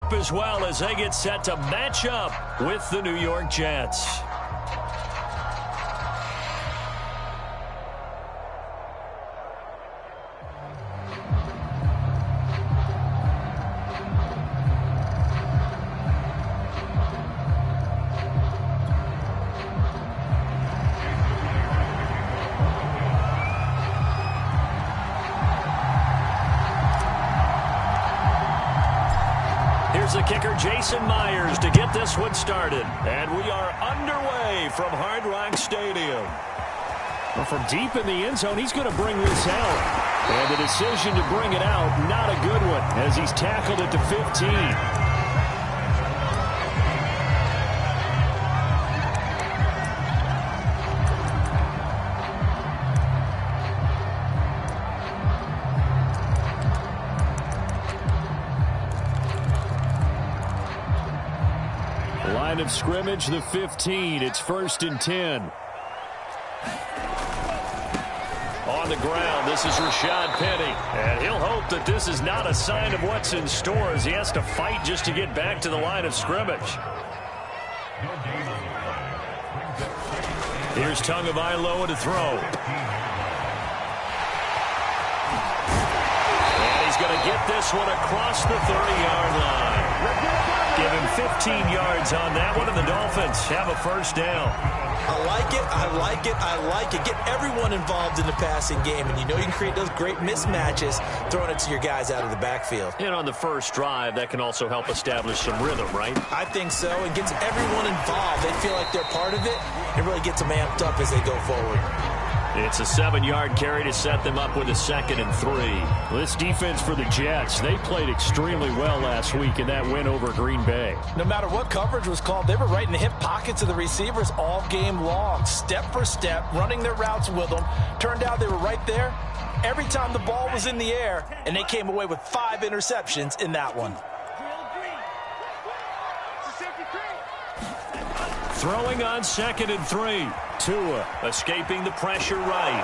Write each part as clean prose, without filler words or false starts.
up as well as they get set to match up with the New York Jets. The kicker, Jason Myers, to get this one started. And we are underway from Hard Rock Stadium. Well, from deep in the end zone, he's going to bring this out. And the decision to bring it out, not a good one, as he's tackled it to 15. Line of scrimmage, the 15. It's 1st and 10. On the ground, this is Rashad Penny. And he'll hope that this is not a sign of what's in store as he has to fight just to get back to the line of scrimmage. Here's Tagovailoa to throw. And he's going to get this one across the 30-yard line. Give him 15 yards on that one, and the Dolphins have a first down. I like it, I like it, I like it. Get everyone involved in the passing game, and you know you can create those great mismatches throwing it to your guys out of the backfield. And on the first drive, that can also help establish some rhythm, right? I think so. It gets everyone involved. They feel like they're part of it. It really gets them amped up as they go forward. It's a 7-yard carry to set them up with a 2nd and 3. This defense for the Jets, they played extremely well last week in that win over Green Bay. No matter what coverage was called, they were right in the hip pockets of the receivers all game long, step for step, running their routes with them. Turned out they were right there every time the ball was in the air, and they came away with 5 interceptions in that one. Throwing on 2nd and 3. Tua escaping the pressure right.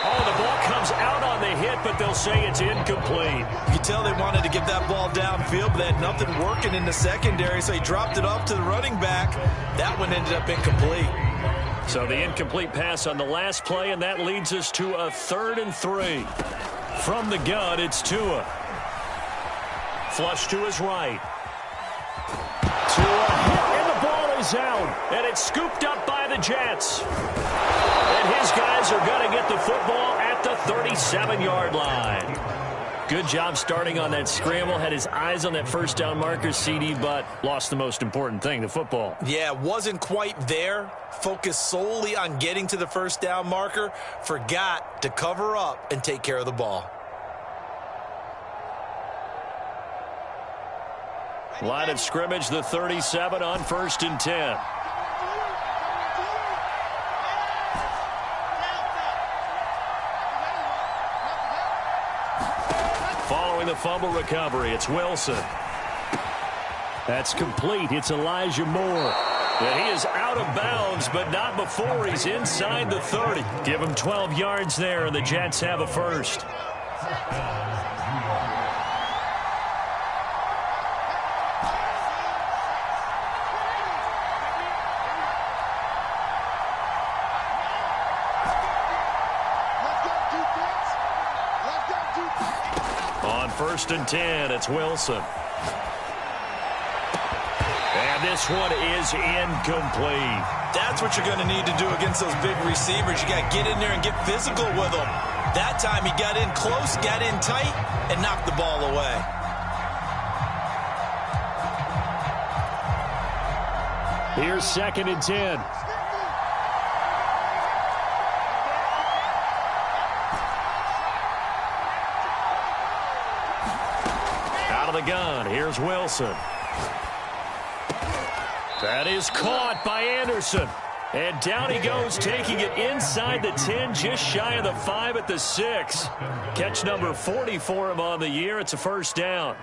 Oh, the ball comes out on the hit, but they'll say it's incomplete. You can tell they wanted to get that ball downfield, but they had nothing working in the secondary, so he dropped it off to the running back. That one ended up incomplete. So the incomplete pass on the last play, and that leads us to a 3rd and 3. From the gun, it's Tua. Flush to his right. Tua hit, and the ball is out, and it's scooped up by the Jets. And his guys are going to get the football at the 37-yard line. Good job starting on that scramble. Had his eyes on that first down marker, CD, but lost the most important thing, the football. Yeah, wasn't quite there. Focused solely on getting to the first down marker. Forgot to cover up and take care of the ball. Line of scrimmage, the 37 on 1st and 10. Following the fumble recovery, it's Wilson. That's complete. It's Elijah Moore. And he is out of bounds, but not before he's inside the 30. Give him 12 yards there, and the Jets have a first. On 1st and 10, it's Wilson. And this one is incomplete. That's what you're going to need to do against those big receivers. You got to get in there and get physical with them. That time he got in close, got in tight, and knocked the ball away. Here's 2nd and 10. The gun. Here's Wilson. That is caught by Anderson. And down he goes, taking it inside the 10, just shy of the 5 at the 6. Catch number 40 for him on the year. It's a first down.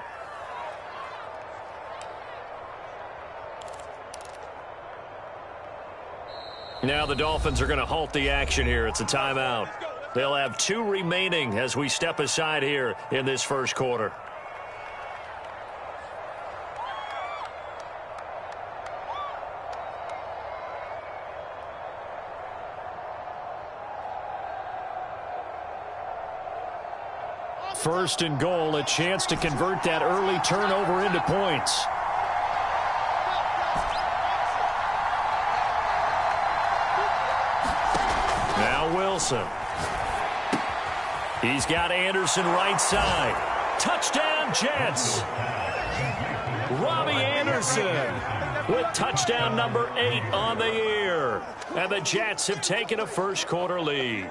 Now the Dolphins are going to halt the action here. It's a timeout. They'll have 2 remaining as we step aside here in this first quarter. First and goal, a chance to convert that early turnover into points. Now Wilson. He's got Anderson right side. Touchdown, Jets. Robbie Anderson with touchdown number 8 on the year. And the Jets have taken a first-quarter lead.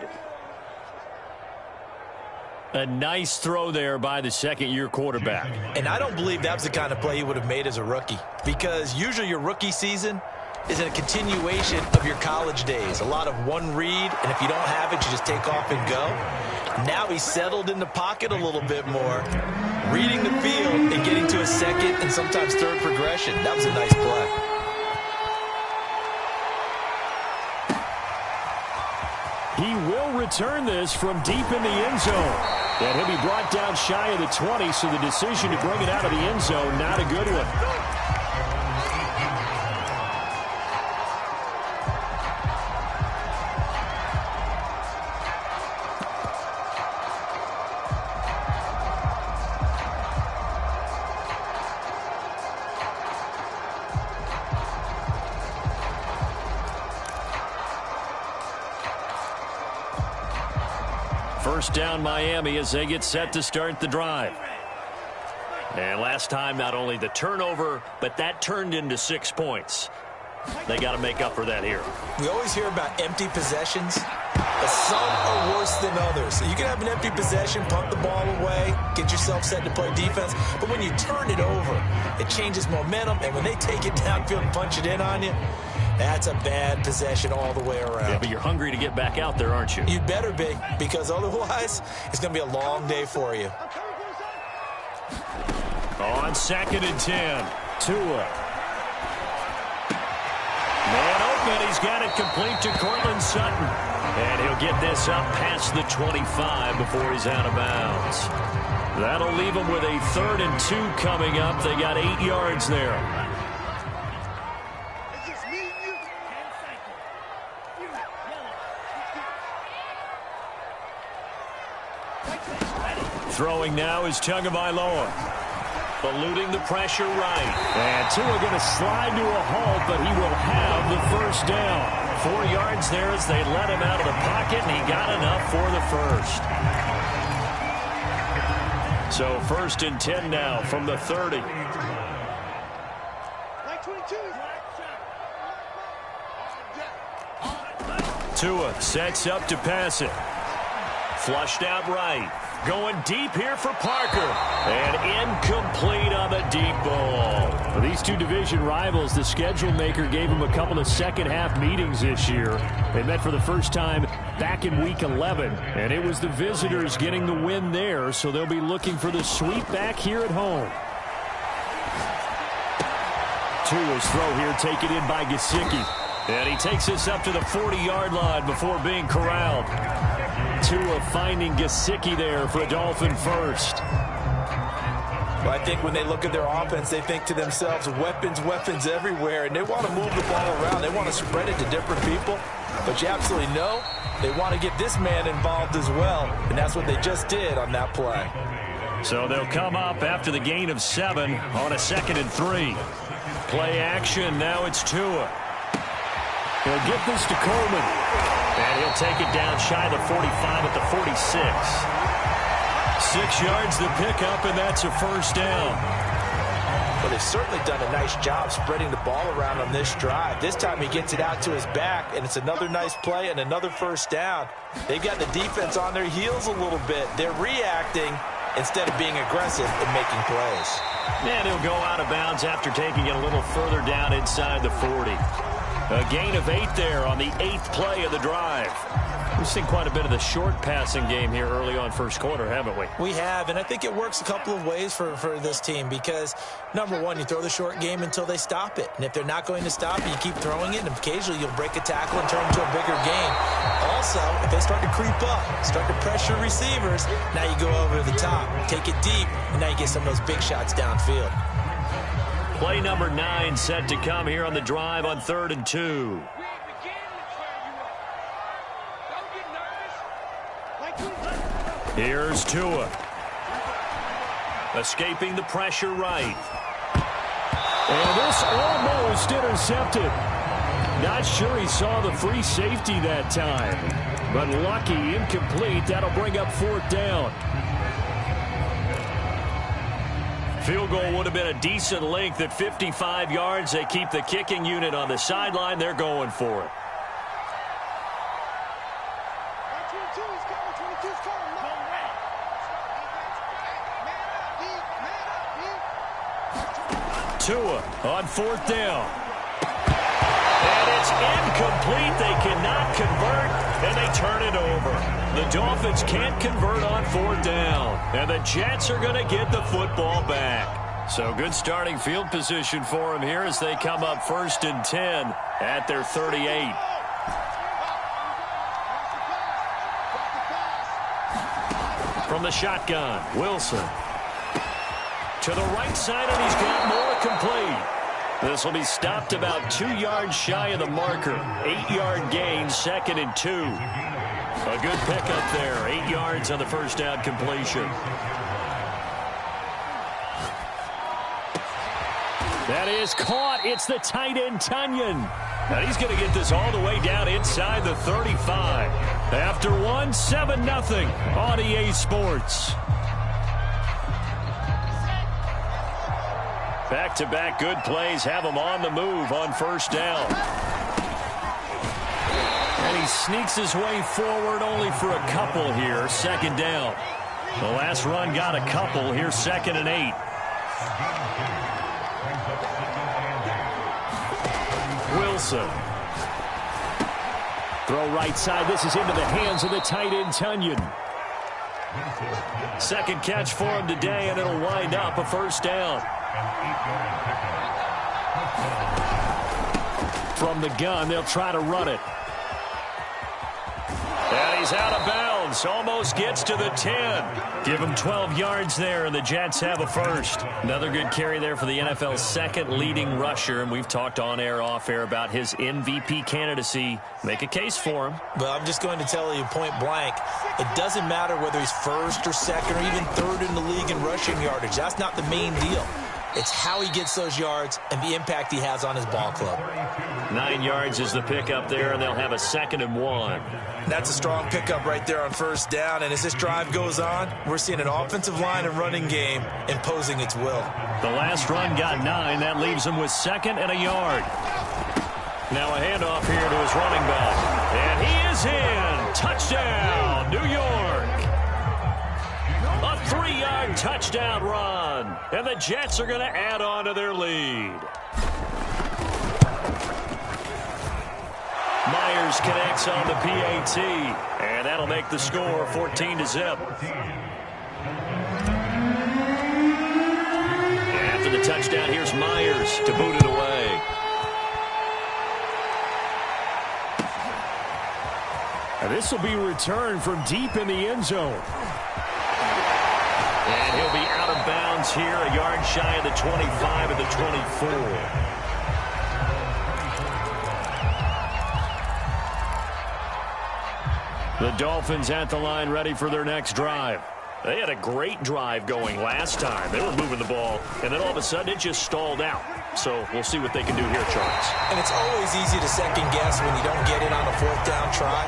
A nice throw there by the second-year quarterback. And I don't believe that was the kind of play he would have made as a rookie, because usually your rookie season is a continuation of your college days. A lot of one read, and if you don't have it, you just take off and go. Now he's settled in the pocket a little bit more, reading the field and getting to a second and sometimes third progression. That was a nice play. He will return this from deep in the end zone. And he'll be brought down shy of the 20, so the decision to bring it out of the end zone, not a good one. First down Miami as they get set to start the drive. And last time, not only the turnover, but that turned into 6 points. They got to make up for that here. We always hear about empty possessions, but some are worse than others. You can have an empty possession, punt the ball away, get yourself set to play defense, but when you turn it over, it changes momentum, and when they take it downfield and punch it in on you, that's a bad possession all the way around. Yeah, but you're hungry to get back out there, aren't you? You'd better be, because otherwise, it's going to be a long day for you. On 2nd and 10, Tua. Man open, he's got it complete to Cortland Sutton. And he'll get this up past the 25 before he's out of bounds. That'll leave him with a 3rd and 2 coming up. They got 8 yards there. Throwing now is Tagovailoa. Eluding the pressure right. And Tua going to slide to a halt, but he will have the first down. 4 yards there as they let him out of the pocket, and he got enough for the first. So 1st and 10 now from the 30. Tua sets up to pass it. Flushed out right. Going deep here for Parker. And incomplete on the deep ball. For these two division rivals, the schedule maker gave them a couple of second-half meetings this year. They met for the first time back in Week 11. And it was the visitors getting the win there, so they'll be looking for the sweep back here at home. Tua's throw here taken in by Gesicki. And he takes this up to the 40-yard line before being corralled. Tua finding Gesicki there for a Dolphin first. Well, I think when they look at their offense, they think to themselves, weapons, weapons everywhere, and they want to move the ball around. They want to spread it to different people, but you absolutely know they want to get this man involved as well, and that's what they just did on that play. So they'll come up after the gain of 7 on a 2nd and 3. Play action, now it's Tua. He'll get this to Coleman. And he'll take it down shy of the 45 at the 46. 6 yards to pick up, and that's a first down. Well, they've certainly done a nice job spreading the ball around on this drive. This time he gets it out to his back, and it's another nice play and another first down. They've got the defense on their heels a little bit. They're reacting instead of being aggressive and making plays. And he'll go out of bounds after taking it a little further down inside the 40. A gain of 8 there on the 8th play of the drive. We've seen quite a bit of the short passing game here early on first quarter, haven't we? We have, and I think it works a couple of ways for this team because, number one, you throw the short game until they stop it. And if they're not going to stop it, you keep throwing it, and occasionally you'll break a tackle and turn it into a bigger game. Also, if they start to creep up, start to pressure receivers, now you go over the top, take it deep, and now you get some of those big shots downfield. Play number 9 set to come here on the drive on 3rd and 2. Here's Tua. Escaping the pressure right. And this almost intercepted. Not sure he saw the free safety that time. But lucky, incomplete. That'll bring up 4th down. Field goal would have been a decent length at 55 yards. They keep the kicking unit on the sideline. They're going for it. Tua on 4th down. And it's incomplete. They cannot convert, and they turn it over. The Dolphins can't convert on 4th down, and the Jets are going to get the football back. So good starting field position for them here as they come up 1st and 10 at their 38. From the shotgun, Wilson. To the right side, and he's got more complete. This will be stopped about 2 yards shy of the marker. 8-yard gain, 2nd and 2. A good pickup there. 8 yards on the first down completion. That is caught. It's the tight end, Tunyon. Now he's going to get this all the way down inside the 35. After one, 7-0 on EA Sports. Back-to-back good plays have him on the move on 1st down. And he sneaks his way forward only for a couple here. 2nd down. The last run got a couple. Here's 2nd and 8. Wilson. Throw right side. This is into the hands of the tight end, Tunyon. 2nd catch for him today, and it'll wind up a 1st down. From the gun, they'll try to run it. And he's out of bounds. Almost gets to the 10. Give him 12 yards there, and the Jets have a 1st. Another good carry there for the NFL's 2nd leading rusher, and we've talked on air, off air about his MVP candidacy. Make a case for him. Well, I'm just going to tell you point blank, it doesn't matter whether he's 1st or 2nd or even 3rd in the league in rushing yardage. That's not the main deal. It's how he gets those yards and the impact he has on his ball club. 9 yards is the pickup there, and they'll have a 2nd and 1. That's a strong pickup right there on 1st down, and as this drive goes on, we're seeing an offensive line and running game imposing its will. The last run got 9. That leaves him with 2nd and a yard. Now a handoff here to his running back. And he is in. Touchdown, New York. A 3-yard touchdown run. And the Jets are going to add on to their lead. Myers connects on the PAT. And that'll make the score 14-0. After the touchdown, here's Myers to boot it away. And this will be returned from deep in the end zone. And he'll be out of bounds here, a yard shy of the 25 of the 24. The Dolphins at the line, ready for their next drive. They had a great drive going last time. They were moving the ball, and then all of a sudden it just stalled out. So we'll see what they can do here, Charles. And it's always easy to second guess when you don't get it on a 4th down try.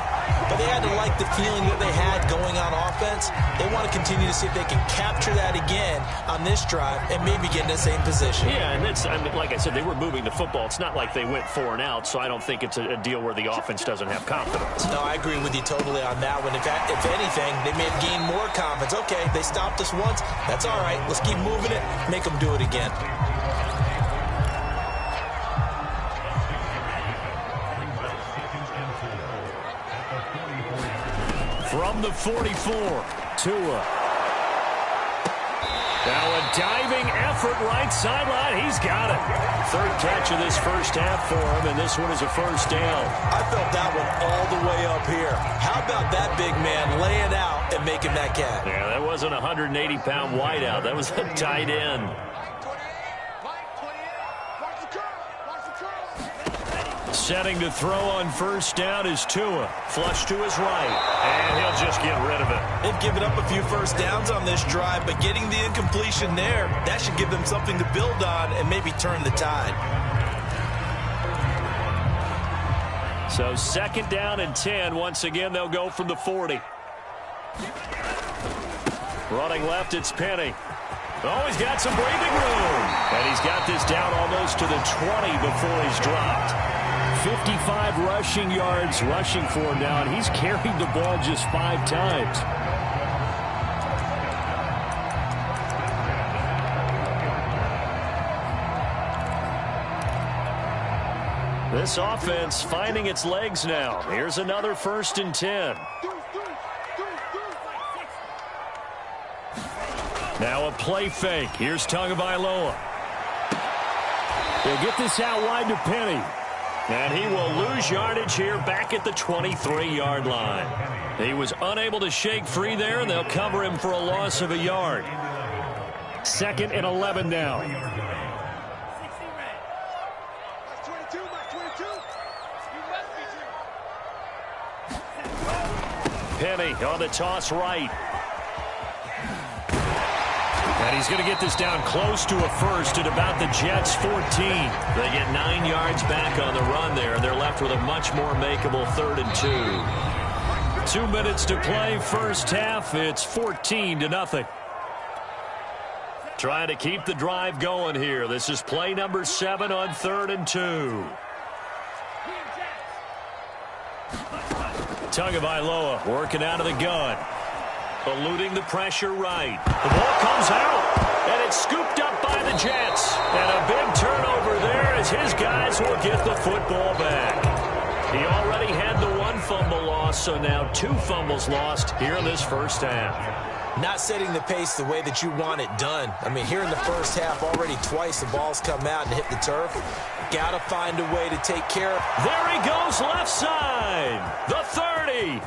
But they had to like the feeling that they had going on offense. They want to continue to see if they can capture that again on this drive and maybe get in the same position. Yeah, and it's, I mean, like I said, they were moving the football. It's not like they went 4 and out, so I don't think it's a deal where the offense doesn't have confidence. No, I agree with you totally on that one. If anything, they may have gained more confidence. Okay, they stopped us once. That's all right. Let's keep moving it. Make them do it again. From the 44, Tua. Now a diving effort right sideline. He's got it. 3rd catch of this first half for him, and this one is a 1st down. I felt that one all the way up here. How about that big man laying out and making that catch? Yeah, that wasn't a 180-pound wideout. That was a tight end. Setting to throw on first down is Tua. Flush to his right, and he'll just get rid of it. They've given up a few first downs on this drive, but getting the incompletion there, that should give them something to build on and maybe turn the tide. So 2nd down and 10. Once again, they'll go from the 40. Running left, it's Penny. Oh, he's got some breathing room. And he's got this down almost to the 20 before he's dropped. 55 rushing yards rushing for him now, and he's carried the ball just 5 times. This offense finding its legs now. Here's another 1st and 10. Now a play fake. Here's Tagovailoa. They'll get this out wide to Penny. And he will lose yardage here back at the 23-yard line. He was unable to shake free there, and they'll cover him for a loss of a yard. 2nd and 11 now. Penny on the toss right. And he's going to get this down close to a first at about the Jets' 14. They get 9 yards back on the run there, and they're left with a much more makeable 3rd and 2. 2 minutes to play, first half. It's 14-0. Trying to keep the drive going here. This is play number 7 on 3rd and 2. Tagovailoa working out of the gun. Eluding the pressure right. The ball comes out, and it's scooped up by the Jets. And a big turnover there as his guys will get the football back. He already had the 1 fumble loss, so now 2 fumbles lost here in this first half. Not setting the pace the way that you want it done. I mean, here in the first half, already twice the ball's come out and hit the turf. Got to find a way to take care of. There he goes left side. The 30.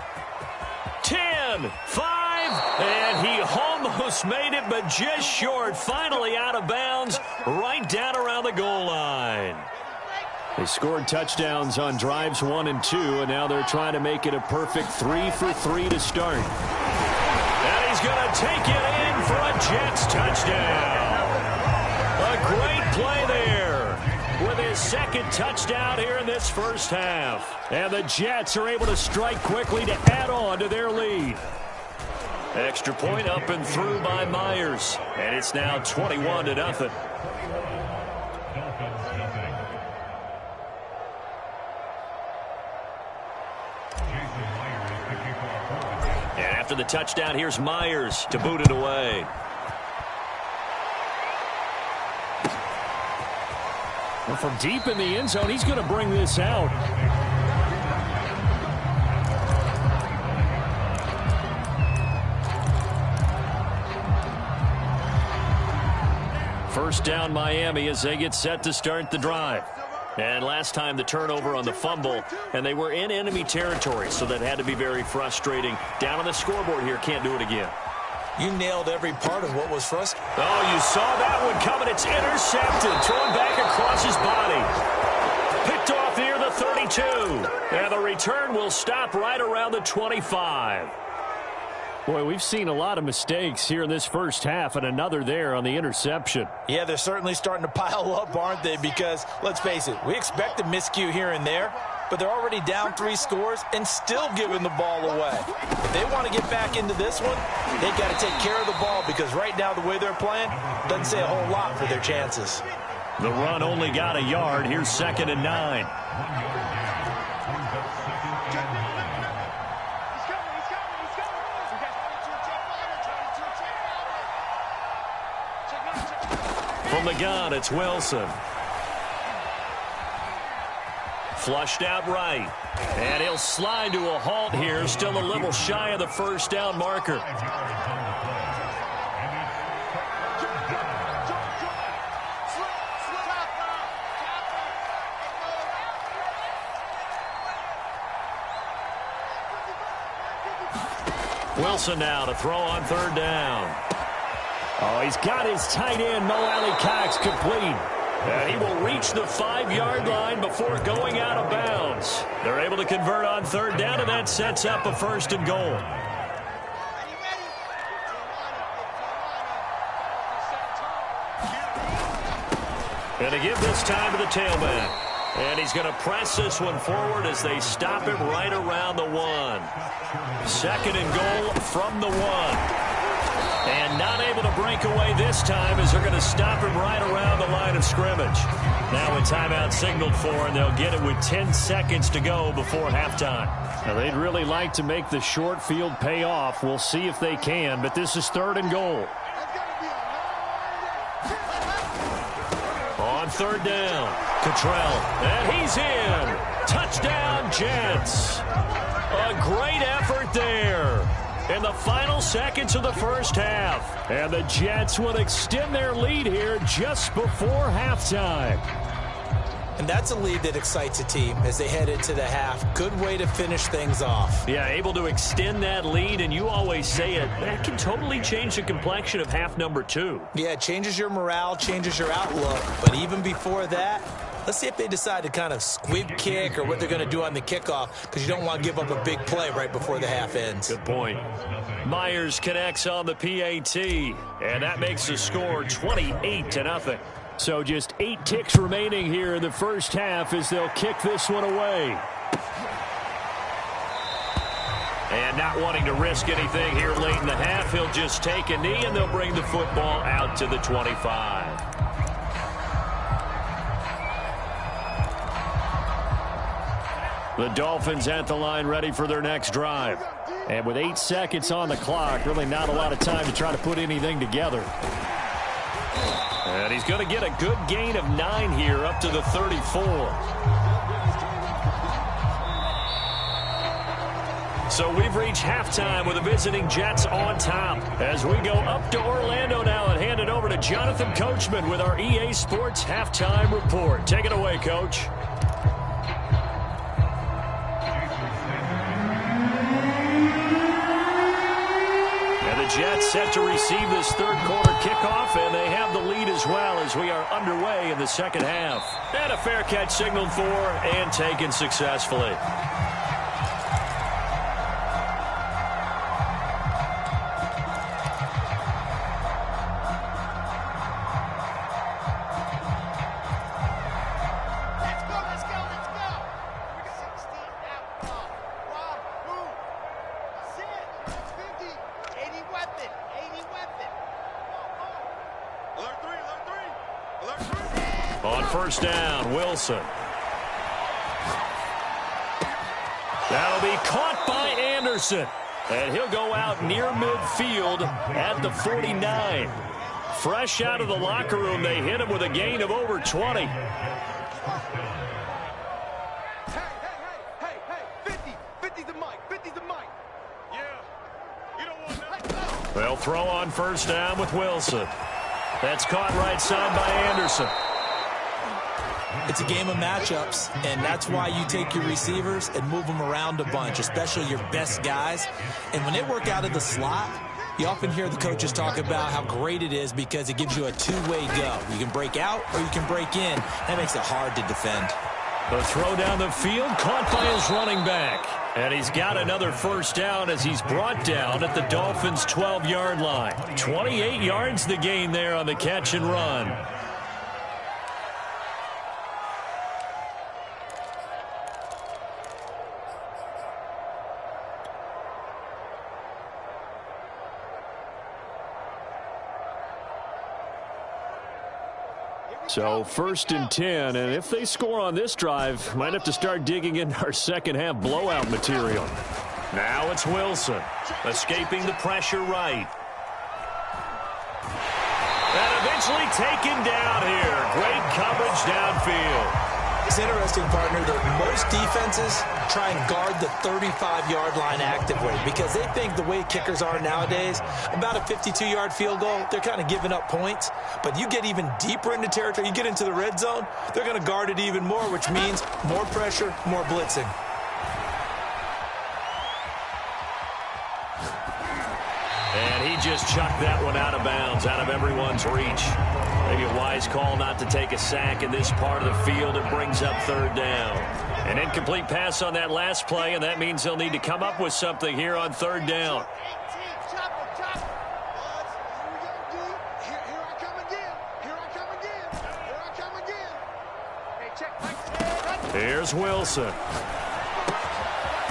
10, 5, and he almost made it, but just short. Finally out of bounds, right down around the goal line. They scored touchdowns on drives 1 and 2, and now they're trying to make it a perfect 3 for 3 to start. And he's going to take it in for a Jets touchdown. A great play there with his 2nd touchdown here in this first half. And the Jets are able to strike quickly to add on to their lead. Extra point up and through by Myers. And it's now 21-0. And after the touchdown, here's Myers to boot it away. Well, from deep in the end zone, he's going to bring this out. First down, Miami, as they get set to start the drive. And last time the turnover on the fumble, and they were in enemy territory, so that had to be very frustrating. Down on the scoreboard here, can't do it again. You nailed every part of what was frustrating. Oh, you saw that one coming. It's intercepted. Thrown back across his body. Picked off near the 32. And the return will stop right around the 25. Boy, we've seen a lot of mistakes here in this first half, and another there on the interception. Yeah, they're certainly starting to pile up, aren't they? Because, let's face it, we expect a miscue here and there, but they're already down 3 scores and still giving the ball away. If they want to get back into this one, they've got to take care of the ball, because right now the way they're playing doesn't say a whole lot for their chances. The run only got a yard. Here's 2nd and 9. From the gun, it's Wilson. Flushed out right. And he'll slide to a halt here. Still a little shy of the first down marker. Wilson now to throw on 3rd down. Oh, he's got his tight end, Mo Alley Cox, complete. And he will reach the 5-yard line before going out of bounds. They're able to convert on third down, and that sets up a first and goal. And to give this time to the tailback. And he's going to press this one forward as they stop it right around the 1. Second and goal from the 1. And not able to break away this time as they're going to stop him right around the line of scrimmage. Now a timeout signaled for, and they'll get it with 10 seconds to go before halftime. Now they'd really like to make the short field pay off. We'll see if they can, but this is third and goal. On third down, Cottrell, and he's in. Touchdown, Jets. A great effort there in the final seconds of the first half. And the Jets will extend their lead here just before halftime. And that's a lead that excites a team as they head into the half. Good way to finish things off. Yeah, able to extend that lead, and you always say it, that can totally change the complexion of half number 2. Yeah, it changes your morale, changes your outlook. But even before that, let's see if they decide to kind of squib kick or what they're going to do on the kickoff, because you don't want to give up a big play right before the half ends. Good point. Myers connects on the PAT, and that makes the score 28-0. So just 8 ticks remaining here in the first half as they'll kick this one away. And not wanting to risk anything here late in the half, he'll just take a knee, and they'll bring the football out to the 25. The Dolphins at the line ready for their next drive. And with 8 seconds on the clock, really not a lot of time to try to put anything together. And he's going to get a good gain of 9 here up to the 34. So we've reached halftime with the visiting Jets on top. As we go up to Orlando now and hand it over to Jonathan Coachman with our EA Sports Halftime Report. Take it away, Coach. Jets set to receive this third quarter kickoff, and they have the lead as well as we are underway in the second half. And a fair catch signaled for and taken successfully. On first down, Wilson. That'll be caught by Anderson. And he'll go out near midfield at the 49. Fresh out of the locker room, they hit him with a gain of over 20. Hey, 50's the mic, 50's the mic. Yeah, you don't want that. They'll throw on first down with Wilson. That's caught right side by Anderson. It's a game of matchups, and that's why you take your receivers and move them around a bunch, especially your best guys. And when they work out of the slot, you often hear the coaches talk about how great it is because it gives you a two-way go. You can break out or you can break in. That makes it hard to defend. The throw down the field, caught by his running back. And he's got another first down as he's brought down at the Dolphins' 12-yard line. 28 yards the gain there on the catch and run. So first and 10, and if they score on this drive, might have to start digging into our second half blowout material. Now it's Wilson, escaping the pressure right. And eventually taken down here. Great coverage downfield. It's interesting, partner, that most defenses try and guard the 35-yard line actively because they think the way kickers are nowadays, about a 52-yard field goal, they're kind of giving up points. But you get even deeper into territory, you get into the red zone, they're going to guard it even more, which means more pressure, more blitzing. And he just chucked that one out of bounds, out of everyone's reach. Maybe a wise call not to take a sack in this part of the field. It brings up third down. An incomplete pass on that last play, and that means they'll need to come up with something here on third down. Here's Wilson.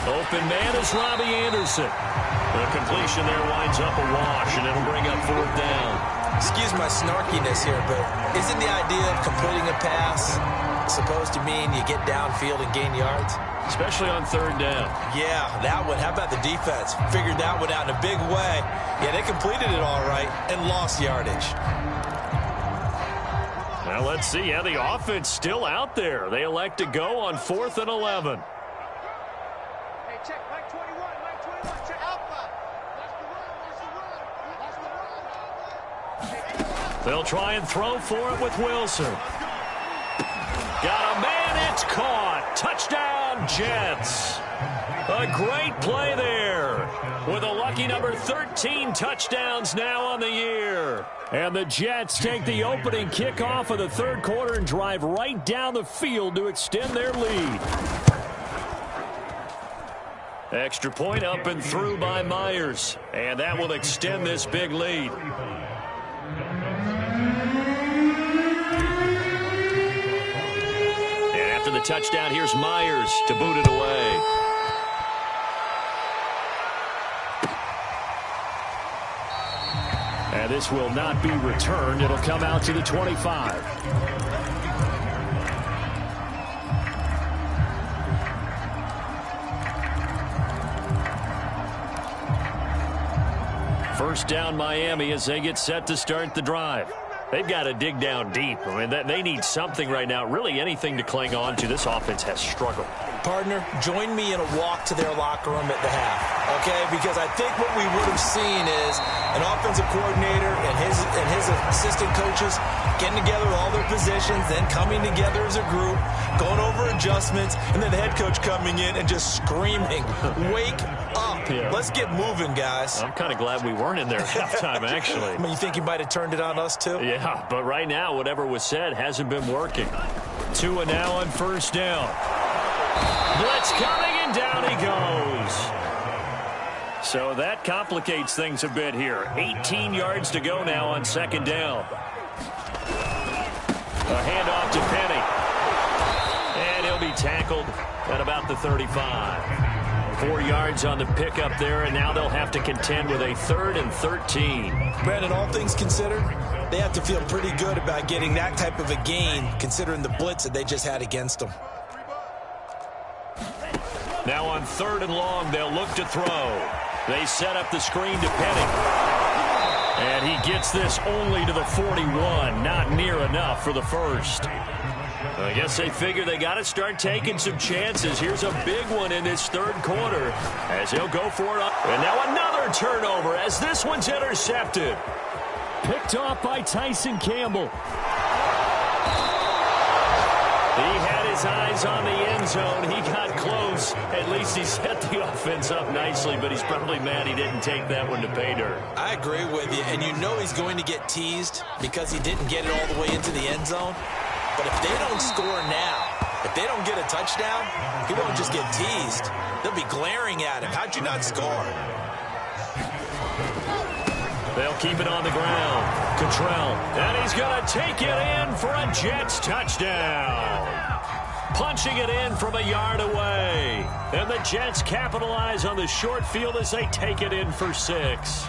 Open man is Robbie Anderson. The completion there winds up a wash, and it'll bring up fourth down. Excuse my snarkiness here, but isn't the idea of completing a pass supposed to mean you get downfield and gain yards? Especially on third down. Yeah, that one. How about the defense? Figured that one out in a big way. Yeah, they completed it all right and lost yardage. Now let's see. Yeah, the offense still out there. They elect to go on 4th and 11. Hey, check. Mike 21. Mike 21. Check. Alpha. That's the run. They'll try and throw for it with Wilson. Got a man. It's caught. Touchdown, Jets. A great play there. With a lucky number 13 touchdowns now on the year. And the Jets take the opening kickoff of the third quarter and drive right down the field to extend their lead. Extra point up and through by Myers. And that will extend this big lead. And after the touchdown, here's Myers to boot it away. And this will not be returned. It'll come out to the 25. First down Miami as they get set to start the drive. They've got to dig down deep. I mean, they need something right now, really anything to cling on to. This offense has struggled. Partner, join me in a walk to their locker room at the half, okay? Because I think what we would have seen is an offensive coordinator and his assistant coaches getting together all their positions, then coming together as a group, going over adjustments, and then the head coach coming in and just screaming, "Wake up. Yeah. Let's get moving, guys." I'm kind of glad we weren't in there at halftime, actually. I mean, you think he might have turned it on us, too? Yeah, but right now, whatever was said hasn't been working. Tua now on first down. Blitz coming, and down he goes. So that complicates things a bit here. 18 yards to go now on second down. A handoff to Penny. And he'll be tackled at about the 35. 4 yards on the pickup there, and now they'll have to contend with a 3rd and 13. Brandon, all things considered, they have to feel pretty good about getting that type of a gain, considering the blitz that they just had against them. Now on 3rd and long, they'll look to throw. They set up the screen to Penny. And he gets this only to the 41. Not near enough for the first. I guess they figure they got to start taking some chances. Here's a big one in this third quarter as he'll go for it. And now another turnover as this one's intercepted. Picked off by Tyson Campbell. He had his eyes on the end zone. He got close. At least he set the offense up nicely, but he's probably mad he didn't take that one to pay dirt. I agree with you, and you know he's going to get teased because he didn't get it all the way into the end zone. But if they don't score now, if they don't get a touchdown, he won't just get teased. They'll be glaring at him. How'd you not score? They'll keep it on the ground. Cottrell, and he's going to take it in for a Jets touchdown. Punching it in from a yard away. And the Jets capitalize on the short field as they take it in for 6.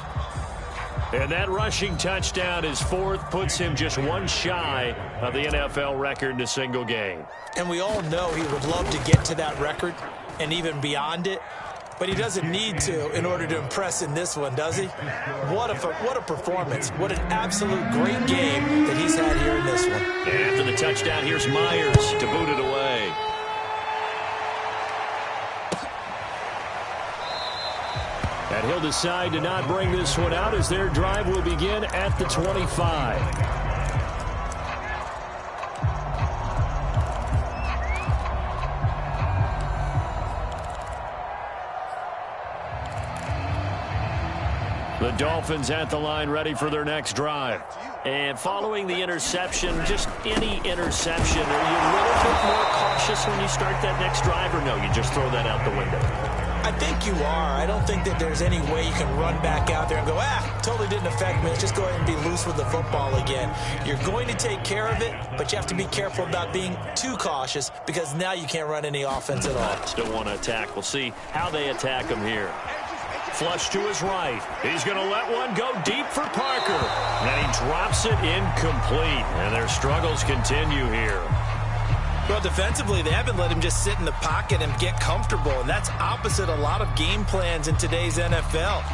And that rushing touchdown, his 4th, puts him just one shy of the NFL record in a single game. And we all know he would love to get to that record and even beyond it. But he doesn't need to in order to impress in this one, does he? What a performance. What an absolute great game that he's had here in this one. And after the touchdown, here's Myers to boot it away. And he'll decide to not bring this one out as their drive will begin at the 25. The Dolphins at the line ready for their next drive. And following the interception, just any interception, are you a little bit more cautious when you start that next drive, or no, you just throw that out the window? I think you are. I don't think that there's any way you can run back out there and go, totally didn't affect me. Let's just go ahead and be loose with the football again. You're going to take care of it, but you have to be careful about being too cautious because now you can't run any offense at all. Still want to attack. We'll see how they attack him here. Flush to his right. He's going to let one go deep for Parker. And he drops it incomplete. And their struggles continue here. Well, defensively, they haven't let him just sit in the pocket and get comfortable, and that's opposite a lot of game plans in today's NFL.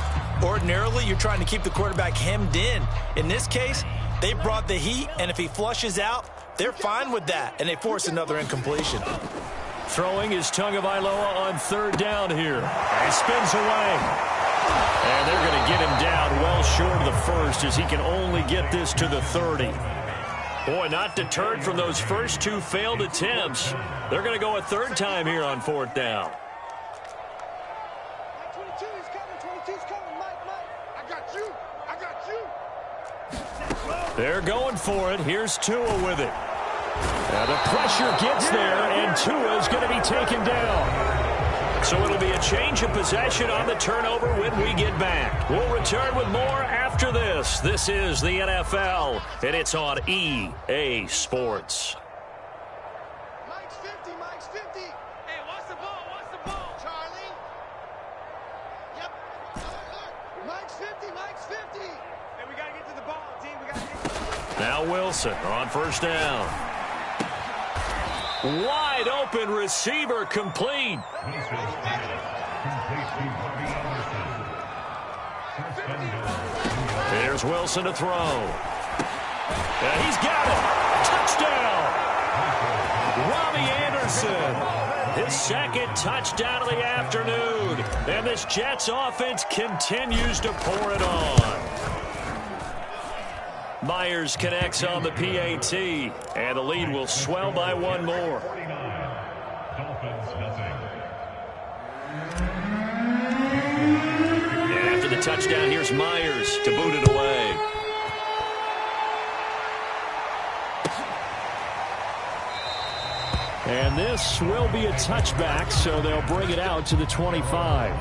Ordinarily, you're trying to keep the quarterback hemmed in. In this case, they brought the heat, and if he flushes out, they're fine with that, and they force another incompletion. Throwing is Tagovailoa on third down here. He spins away. And they're going to get him down well short of the first as he can only get this to the 30. Boy, not deterred from those first two failed attempts. They're going to go a third time here on fourth down. 22 is coming. 22 is coming. Mike. I got you. They're going for it. Here's Tua with it. Now the pressure gets there, and Tua is going to be taken down. So it'll be a change of possession on the turnover when we get back. We'll return with more after this. This is the NFL, and it's on EA Sports. Mike's 50. Hey, watch the ball. Charlie. Yep. Mike's 50. Hey, we got to get to the ball, team. We got to get to the ball. Now Wilson on first down. Wide open receiver complete. Here's Wilson to throw. And he's got it. Touchdown. Robbie Anderson. His second touchdown of the afternoon. And this Jets offense continues to pour it on. Myers connects on the PAT, and the lead will swell by one more. And after the touchdown, here's Myers to boot it away. And this will be a touchback, so they'll bring it out to the 25.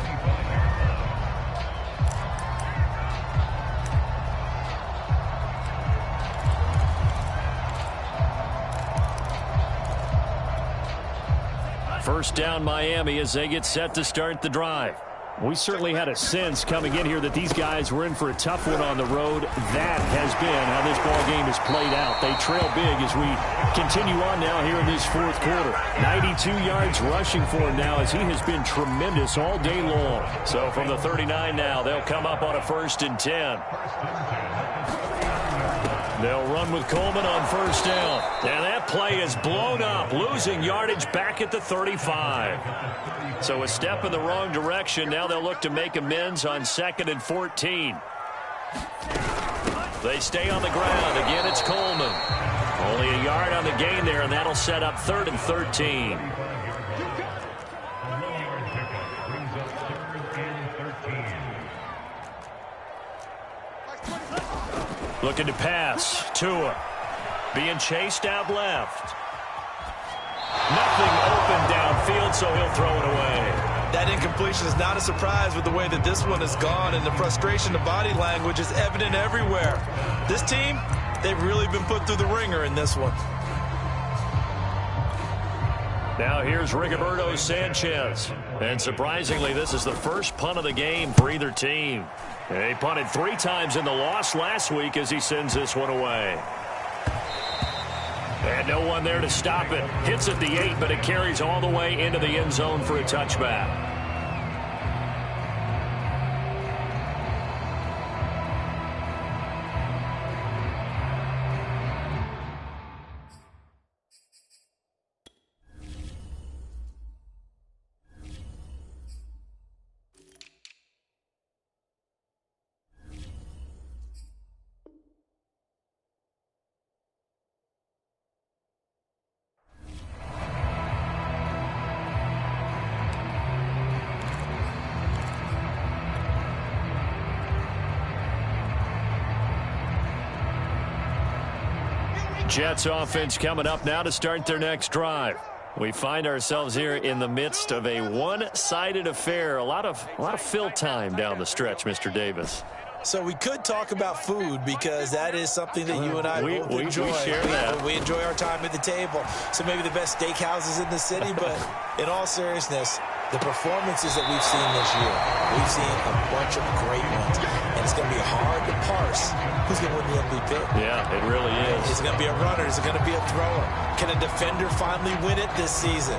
First down Miami as they get set to start the drive. We certainly had a sense coming in here that these guys were in for a tough one on the road. That has been how this ball game has played out. They trail big as we continue on now here in this fourth quarter. 92 yards rushing for him now as he has been tremendous all day long. So from the 39 now, they'll come up on a 1st and 10. They'll run with Coleman on first down. And that play is blown up, losing yardage back at the 35. So a step in the wrong direction. Now they'll look to make amends on 2nd and 14. They stay on the ground. Again, it's Coleman. Only a yard on the gain there, and that'll set up 3rd and 13. Looking to pass. Tua being chased out left. Nothing open downfield, so he'll throw it away. That incompletion is not a surprise with the way that this one has gone, and the frustration, the body language is evident everywhere. This team, they've really been put through the ringer in this one. Now here's Rigoberto Sanchez. And surprisingly, this is the first punt of the game for either team. He punted 3 times in the loss last week as he sends this one away. And no one there to stop it. Hits at the 8, but it carries all the way into the end zone for a touchback. Jets offense coming up now to start their next drive. We find ourselves here in the midst of a one-sided affair. A lot of fill time down the stretch, Mr. Davis. So we could talk about food because that is something that you and I both enjoy. We share that. We enjoy our time at the table. So maybe the best steakhouses in the city, but in all seriousness, the performances that we've seen this year, we've seen a bunch of great ones. And it's going to be hard to parse who's going to win the MVP. Yeah, it really is. Is it going to be a runner? Is it going to be a thrower? Can a defender finally win it this season?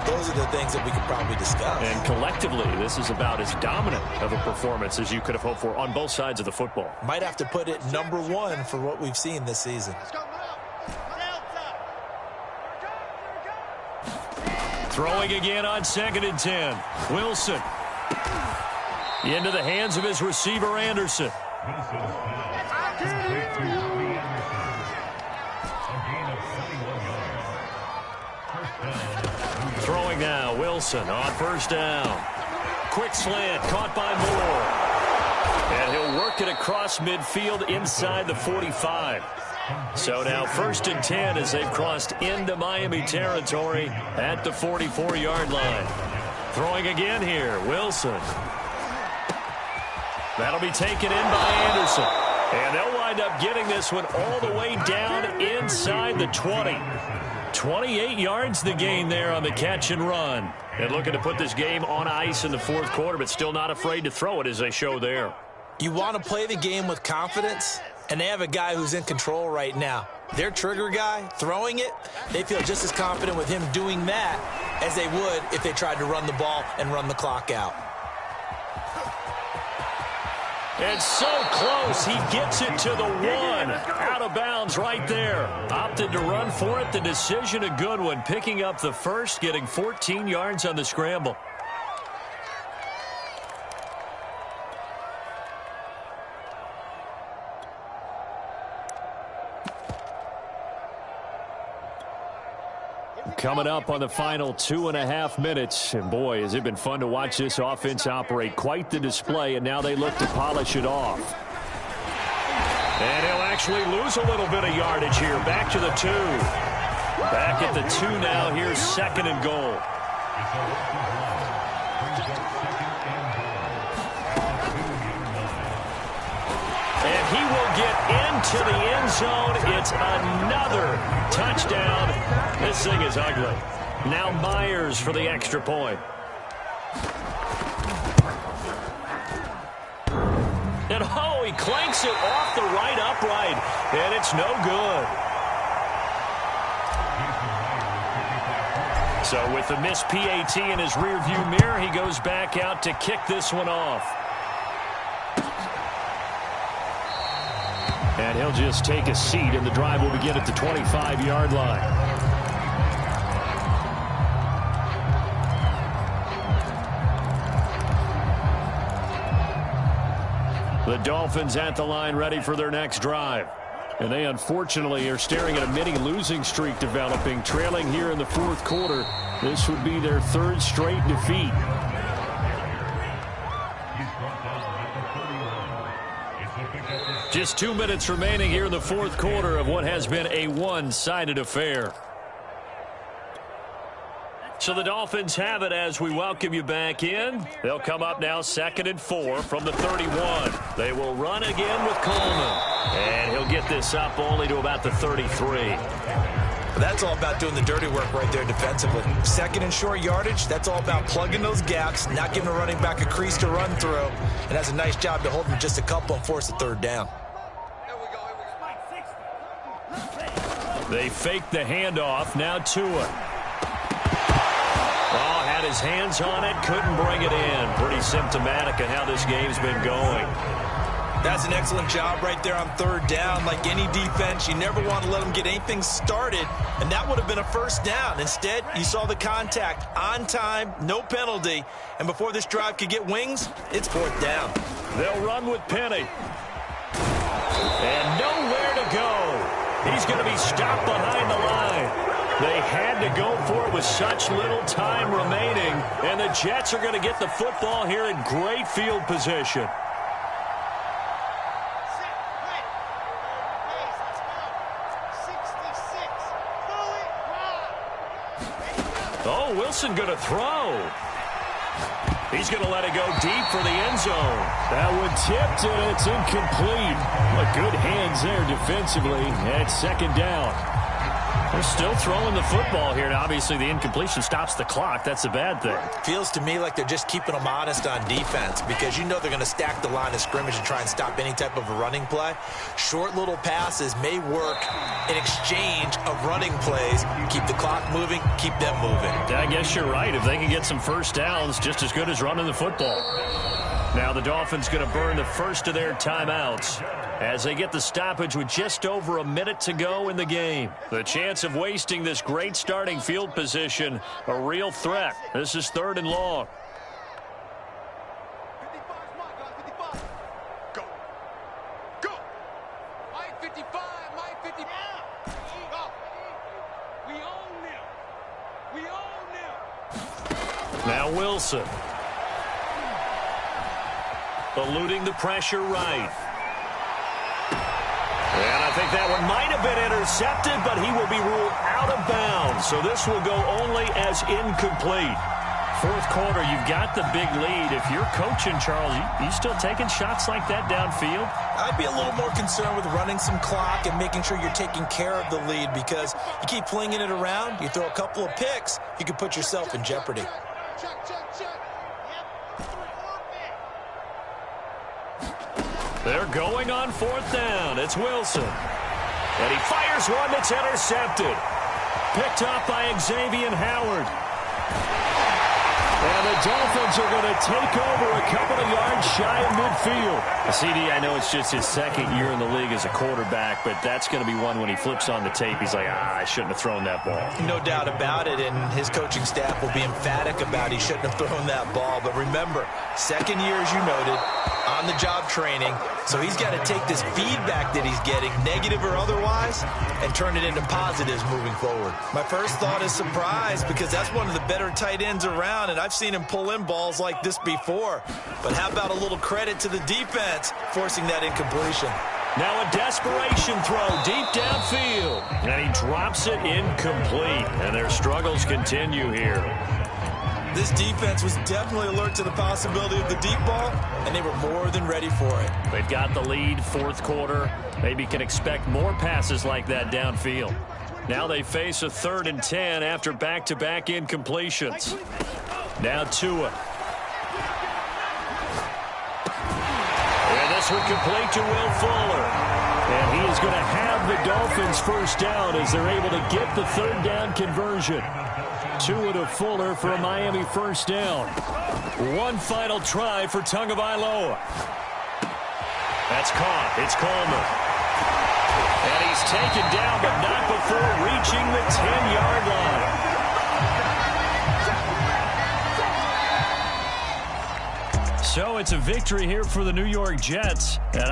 Those are the things that we could probably discuss. And collectively, this is about as dominant of a performance as you could have hoped for on both sides of the football. Might have to put it #1 for what we've seen this season. Throwing again on 2nd and 10. Wilson. Into the hands of his receiver, Anderson. Throwing now, Wilson on 1st down. Quick slant, caught by Moore. And he'll work it across midfield inside the 45. So now 1st and 10 as they've crossed into Miami territory at the 44-yard line. Throwing again here, Wilson. That'll be taken in by Anderson. And they'll wind up getting this one all the way down inside the 20. 28 yards the gain there on the catch and run. And looking to put this game on ice in the 4th quarter, but still not afraid to throw it as they show there. You want to play the game with confidence, and they have a guy who's in control right now. Their trigger guy, throwing it, they feel just as confident with him doing that as they would if they tried to run the ball and run the clock out. And so close, he gets it to the 1. Out of bounds right there. Opted to run for it. The decision a good one. Picking up the first, getting 14 yards on the scramble. Coming up on the final 2.5 minutes. And boy, has it been fun to watch this offense operate. Quite the display, and now they look to polish it off. And he'll actually lose a little bit of yardage here. Back to the 2. Back at the 2 now. Here's 2nd and goal. And he will get into the end zone. It's another touchdown. This thing is ugly. Now Myers for the extra point. And oh, he clanks it off the right upright. And it's no good. So with the missed PAT in his rearview mirror, he goes back out to kick this one off. And he'll just take a seat, and the drive will begin at the 25-yard line. The Dolphins at the line ready for their next drive. And they unfortunately are staring at a mini losing streak developing, trailing here in the 4th quarter. This would be their 3rd straight defeat. Just 2 minutes remaining here in the 4th quarter of what has been a one-sided affair. So the Dolphins have it as we welcome you back in. They'll come up now 2nd and 4 from the 31. They will run again with Coleman. And he'll get this up only to about the 33. That's all about doing the dirty work right there defensively. 2nd and short yardage, that's all about plugging those gaps, not giving a running back a crease to run through. And that's a nice job to hold them just a couple and force a 3rd down. They fake the handoff. Now Tua. Oh, had his hands on it. Couldn't bring it in. Pretty symptomatic of how this game's been going. That's an excellent job right there on 3rd down. Like any defense, you never want to let them get anything started, and that would have been a 1st down. Instead, you saw the contact on time, no penalty, and before this drive could get wings, it's 4th down. They'll run with Penny. And nowhere to go. He's going to be stopped behind the line. They had to go for it with such little time remaining, and the Jets are going to get the football here in great field position. Oh, Wilson going to throw. He's going to let it go deep for the end zone. That one tipped, and it's incomplete. But good hands there defensively. And it's second down. They're still throwing the football here, and obviously the incompletion stops the clock. That's a bad thing. Feels to me like they're just keeping them honest on defense because you know they're going to stack the line of scrimmage and try and stop any type of a running play. Short little passes may work in exchange of running plays. Keep the clock moving, keep them moving. I guess you're right. If they can get some first downs, just as good as running the football. Now the Dolphins going to burn the first of their timeouts as they get the stoppage with just over a minute to go in the game. The chance of wasting this great starting field position, a real threat. This is 3rd and long. 55 is mine, guys. 55. Go. Go. Mike 55. Mike 55. Go. We own them. We own them. Now Wilson. Eluding the pressure right. And I think that one might have been intercepted, but he will be ruled out of bounds. So this will go only as incomplete. 4th quarter, you've got the big lead. If you're coaching, Charles, you still taking shots like that downfield? I'd be a little more concerned with running some clock and making sure you're taking care of the lead because you keep flinging it around, you throw a couple of picks, you could put yourself in jeopardy. Check, check, check. They're going on 4th down. It's Wilson. And he fires one that's intercepted. Picked up by Xavier Howard. And the Dolphins are going to take over a couple of yards shy of midfield. CD, I know it's just his 2nd year in the league as a quarterback, but that's going to be one when he flips on the tape. He's like, I shouldn't have thrown that ball. No doubt about it, and his coaching staff will be emphatic about he shouldn't have thrown that ball. But remember, 2nd year, as you noted, on-the-job training, so he's got to take this feedback that he's getting, negative or otherwise, and turn it into positives moving forward. My first thought is surprise because that's one of the better tight ends around, and I've seen him pull in balls like this before. But how about a little credit to the defense forcing that incompletion? Now a desperation throw deep downfield, and he drops it incomplete, and their struggles continue here. This defense was definitely alert to the possibility of the deep ball, and they were more than ready for it. They've got the lead, 4th quarter. Maybe can expect more passes like that downfield. Now they face a 3rd and 10 after back-to-back incompletions. Now Tua. And this one complete to Will Fuller. And he is going to have the Dolphins first down as they're able to get the 3rd down conversion. Tua to Fuller for a Miami first down. One final try for Tagovailoa. That's caught. It's Coleman. And he's taken down, but not before reaching the 10-yard line. So it's a victory here for the New York Jets. And